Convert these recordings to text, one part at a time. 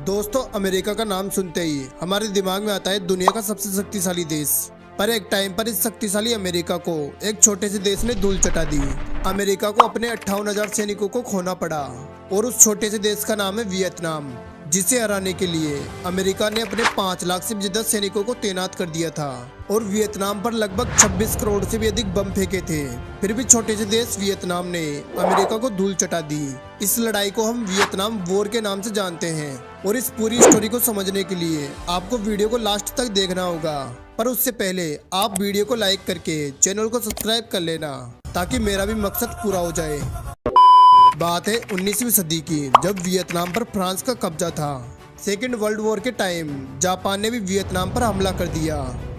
दोस्तों, अमेरिका का नाम सुनते ही हमारे दिमाग में आता है दुनिया का सबसे शक्तिशाली देश। पर एक टाइम पर इस शक्तिशाली अमेरिका को एक छोटे से देश ने धूल चटा दी। अमेरिका को अपने 58,000 सैनिकों को खोना पड़ा और उस छोटे से देश का नाम है वियतनाम, जिसे हराने के लिए अमेरिका ने अपने 5 लाख से ज्यादा सैनिकों को तैनात कर दिया था और वियतनाम पर लगभग 26 करोड़ से भी अधिक बम फेंके थे। फिर भी छोटे से देश वियतनाम ने अमेरिका को धूल चटा दी। इस लड़ाई को हम वियतनाम वॉर के नाम से जानते हैं और इस पूरी स्टोरी को समझने के लिए आपको वीडियो को लास्ट तक देखना होगा। पर उससे पहले आप वीडियो को लाइक करके चैनल को सब्सक्राइब कर लेना ताकि मेरा भी मकसद पूरा हो जाए। बात है 19वीं सदी की, जब वियतनाम पर फ्रांस का कब्जा था। सेकेंड वर्ल्ड वॉर के टाइम जापान ने भी वियतनाम पर हमला कर दिया।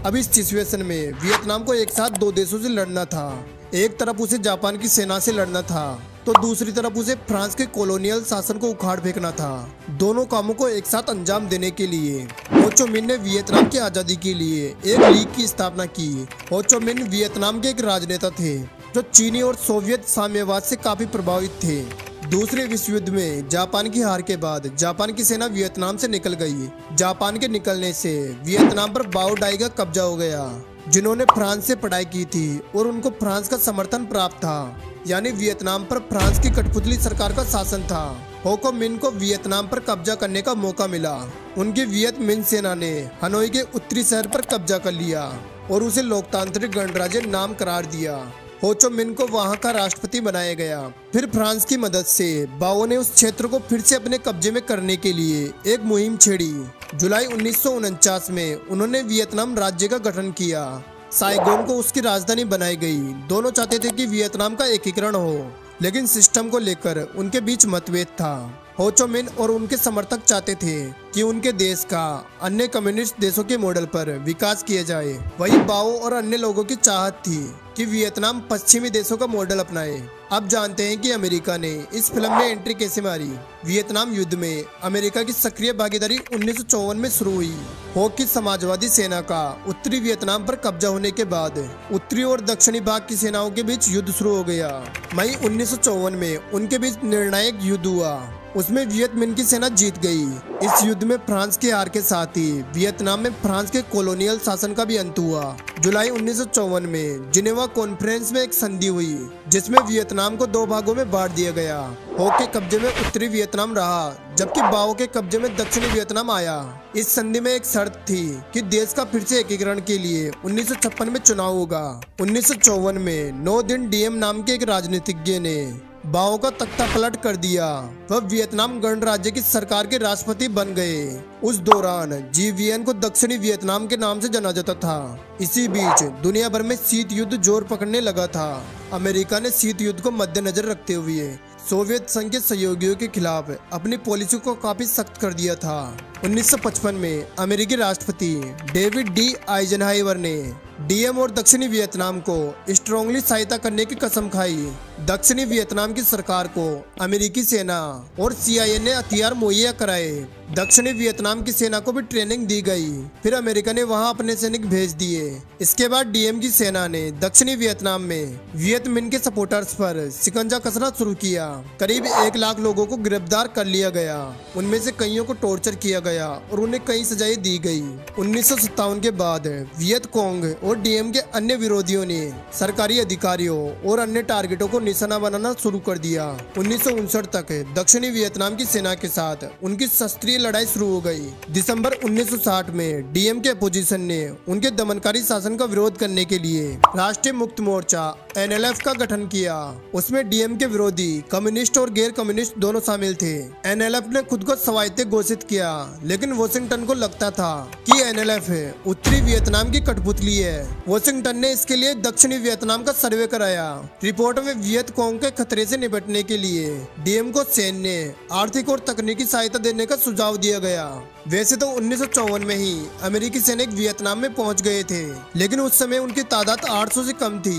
अब इस सिचुएशन में वियतनाम को एक साथ 2 देशों से लड़ना था। एक तरफ उसे जापान की सेना से लड़ना था तो दूसरी तरफ उसे फ्रांस के कॉलोनियल शासन को उखाड़ फेंकना था। दोनों कामों को एक साथ अंजाम देने के लिए हो ची मिन्ह ने वियतनाम की आजादी के लिए एक लीग की स्थापना की। हो ची मिन्ह वियतनाम के एक राजनेता थे जो चीनी और सोवियत साम्यवाद से काफी प्रभावित थे। दूसरे विश्व युद्ध में जापान की हार के बाद जापान की सेना वियतनाम से निकल गई। जापान के निकलने से वियतनाम पर बाओ डाई का कब्जा हो गया, जिन्होंने फ्रांस से पढ़ाई की थी और उनको फ्रांस का समर्थन प्राप्त था। यानी वियतनाम पर फ्रांस की कठपुतली सरकार का शासन था। हो ची मिन्ह को वियतनाम पर कब्जा करने का मौका मिला। उनकी वियत मिन्ह सेना ने हनोई के उत्तरी शहर पर कब्जा कर लिया और उसे लोकतांत्रिक गणराज्य नाम करार दिया। हो ची मिन्ह को वहां का राष्ट्रपति बनाया गया। फिर फ्रांस की मदद से बाओ ने उस क्षेत्र को फिर से अपने कब्जे में करने के लिए एक मुहिम छेड़ी। जुलाई 1949 में उन्होंने वियतनाम राज्य का गठन किया। साइगोन को उसकी राजधानी बनाई गई। दोनों चाहते थे कि वियतनाम का एकीकरण हो, लेकिन सिस्टम को लेकर उनके बीच मतभेद था। हो ची मिन्ह और उनके समर्थक चाहते थे कि उनके देश का अन्य कम्युनिस्ट देशों के मॉडल पर विकास किया जाए। वही बाओ और अन्य लोगों की चाहत थी कि वियतनाम पश्चिमी देशों का मॉडल अपनाए। अब जानते हैं कि अमेरिका ने इस फिल्म में एंट्री कैसे मारी। वियतनाम युद्ध में अमेरिका की सक्रिय भागीदारी 1954 में शुरू हुई। हो की समाजवादी सेना का उत्तरी वियतनाम पर कब्जा होने के बाद उत्तरी और दक्षिणी भाग की सेनाओं के बीच युद्ध शुरू हो गया। मई 1954 में उनके बीच निर्णायक युद्ध हुआ। उसमें वियत मिन्ह की सेना जीत गई। इस युद्ध में फ्रांस के हार के साथ ही वियतनाम में फ्रांस के कॉलोनियल शासन का भी अंत हुआ। जुलाई 1954 में जिनेवा कॉन्फ्रेंस में एक संधि हुई जिसमें वियतनाम को 2 भागों में बांट दिया गया। हो के कब्जे में उत्तरी वियतनाम रहा, जबकि बाओ के कब्जे में दक्षिणी वियतनाम आया। इस संधि में एक शर्त थी कि देश का फिर से एकीकरण के लिए 1956 में चुनाव होगा। 1954 में 9 दिन डीएम नाम के एक राजनीतिज्ञ ने बाओ का तख्ता पलट कर दिया। वह वियतनाम गणराज्य की सरकार के राष्ट्रपति बन गए। उस दौरान जीवियन को दक्षिणी वियतनाम के नाम से जाना जाता था। इसी बीच दुनिया भर में शीत युद्ध जोर पकड़ने लगा था। अमेरिका ने शीत युद्ध को मद्देनजर रखते हुए सोवियत संघ के सहयोगियों के खिलाफ अपनी पॉलिसी को काफी सख्त कर दिया था। 1955 में अमेरिकी राष्ट्रपति डेविड डी आइजनहावर ने डीएम और दक्षिणी वियतनाम को स्ट्रांगली सहायता करने की कसम खाई। दक्षिणी वियतनाम की सरकार को अमेरिकी सेना और CIA ने हथियार मुहैया कराए। दक्षिणी वियतनाम की सेना को भी ट्रेनिंग दी गई। फिर अमेरिका ने वहां अपने सैनिक भेज दिए। इसके बाद डीएम की सेना ने दक्षिणी वियतनाम में वियत मिन्ह के सपोर्टर्स पर शिकंजा कसना शुरू किया। करीब 1 लाख लोगों को गिरफ्तार कर लिया गया। उनमें से कईयों को टॉर्चर किया गया और उन्हें कई सजाएं दी गई। 1957 के बाद वियत कोंग और डीएम के अन्य विरोधियों ने सरकारी अधिकारियों और अन्य टारगेटों को निशाना बनाना शुरू कर दिया। 1959 तक दक्षिणी वियतनाम की सेना के साथ उनकी शस्त्रीय लड़ाई शुरू हो गई। दिसंबर 1960 में डीएम के अपोजिशन ने उनके दमनकारी शासन का विरोध करने के लिए राष्ट्रीय मुक्त मोर्चा NLF का गठन किया। उसमें डीएम के विरोधी कम्युनिस्ट और गैर कम्युनिस्ट दोनों शामिल थे। NLF ने खुद को स्वायत्त घोषित किया, लेकिन वॉशिंगटन को लगता था कि NLF उत्तरी वियतनाम की कठपुतली है। वॉशिंगटन ने इसके लिए दक्षिणी वियतनाम का सर्वे कराया। रिपोर्ट में वियत कोंग के खतरे से निपटने के लिए डीएम को सैन्य, आर्थिक और तकनीकी सहायता देने का सुझाव दिया गया। वैसे तो 1954 में ही अमेरिकी सैनिक वियतनाम में पहुंच गए थे, लेकिन उस समय उनकी तादाद 800 से कम थी।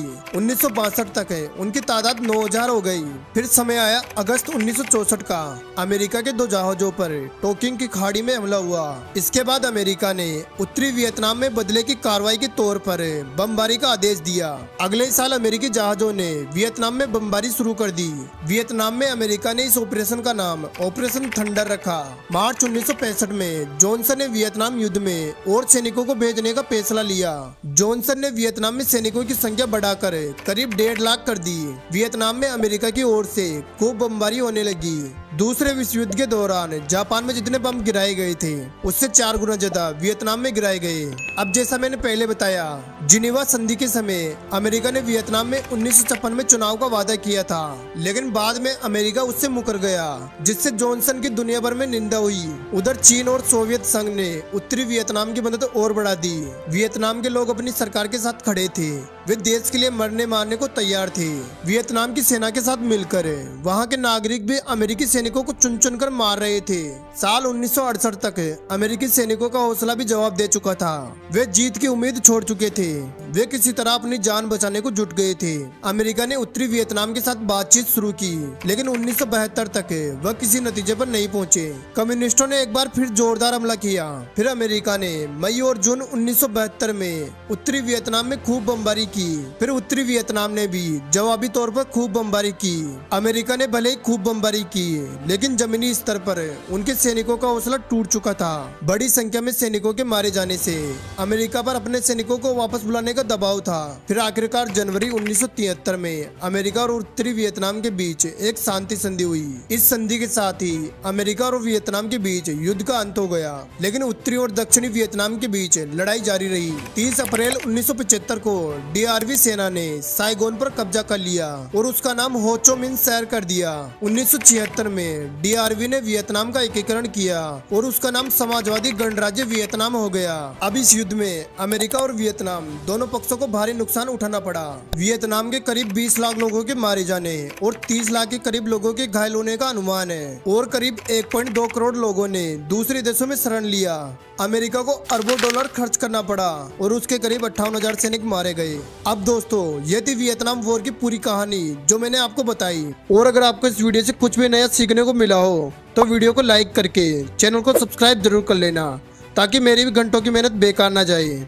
1962 तक उनकी तादाद 9000 हो गई। फिर समय आया अगस्त 1964 का। अमेरिका के 2 जहाजों पर टोकिंग की खाड़ी में हमला हुआ। इसके बाद अमेरिका ने उत्तरी वियतनाम में बदले की कार्रवाई के तौर पर बमबारी का आदेश दिया। अगले ही साल अमेरिकी जहाजों ने वियतनाम में बमबारी शुरू कर दी। वियतनाम में अमेरिका ने इस ऑपरेशन का नाम ऑपरेशन थंडर रखा। मार्च 1965 में जॉनसन ने वियतनाम युद्ध में और सैनिकों को भेजने का फैसला लिया। जॉनसन ने वियतनाम में सैनिकों की संख्या बढ़ाकर करीब 1.5 लाख कर दी। वियतनाम में अमेरिका की ओर से खूब बमबारी होने लगी। दूसरे विश्व युद्ध के दौरान जापान में जितने बम गिराए गए थे उससे 4 गुना ज्यादा वियतनाम में गिराए गए। अब जैसा मैंने पहले बताया, जिनेवा संधि के समय अमेरिका ने वियतनाम में 1956 में चुनाव का वादा किया था, लेकिन बाद में अमेरिका उससे मुकर गया, जिससे जॉनसन की दुनिया भर में निंदा हुई। उधर चीन और सोवियत संघ ने उत्तरी वियतनाम की मदद और बढ़ा दी। वियतनाम के लोग अपनी सरकार के साथ खड़े थे। वे देश के लिए मरने मारने को तैयार थे। वियतनाम की सेना के साथ मिलकर वहां के नागरिक भी अमेरिकी सैनिकों को चुन चुन कर मार रहे थे। साल 1968 तक अमेरिकी सैनिकों का हौसला भी जवाब दे चुका था। वे जीत की उम्मीद छोड़ चुके थे। वे किसी तरह अपनी जान बचाने को जुट गए थे। अमेरिका ने उत्तरी वियतनाम के साथ बातचीत शुरू की, लेकिन 1972 तक वह किसी नतीजे पर नहीं पहुंचे। कम्युनिस्टों ने एक बार फिर जोरदार हमला किया। फिर अमेरिका ने मई और जून 1972 में उत्तरी वियतनाम में खूब बमबारी की। फिर उत्तरी वियतनाम ने भी जवाबी तौर पर खूब बमबारी की। अमेरिका ने भले ही खूब बमबारी की, लेकिन जमीनी स्तर पर उनके सैनिकों का हौसला टूट चुका था। बड़ी संख्या में सैनिकों के मारे जाने से अमेरिका पर अपने सैनिकों को वापस बुलाने का दबाव था। फिर आखिरकार जनवरी 1973 में अमेरिका और उत्तरी वियतनाम के बीच एक शांति संधि हुई। इस संधि के साथ ही अमेरिका और वियतनाम के बीच युद्ध का अंत हो गया, लेकिन उत्तरी और दक्षिणी वियतनाम के बीच लड़ाई जारी रही। 30 अप्रैल 1975 को डीआरवी सेना ने साइगोन पर कब्जा कर लिया और उसका नाम हो ची मिन्ह शहर कर दिया। 1976 में डीआरवी ने वियतनाम का एकीकरण किया और उसका नाम समाजवादी गणराज्य वियतनाम हो गया। अब इस युद्ध में अमेरिका और वियतनाम दोनों पक्षों को भारी नुकसान उठाना पड़ा। वियतनाम के करीब 20 लाख लोगों के मारे जाने और 30 लाख के करीब लोगों के घायल होने का अनुमान है और करीब 1.2 करोड़ लोगों ने दूसरे देशों में शरण लिया। अमेरिका को अरबों डॉलर खर्च करना पड़ा और उसके करीब 58,000 सैनिक मारे गए। अब दोस्तों, ये थी वियतनाम वॉर की पूरी कहानी जो मैंने आपको बताई। और अगर आपको इस वीडियो से कुछ भी नया सीखने को मिला हो तो वीडियो को लाइक करके चैनल को सब्सक्राइब जरूर कर लेना, ताकि मेरी भी घंटों की मेहनत बेकार ना जाए।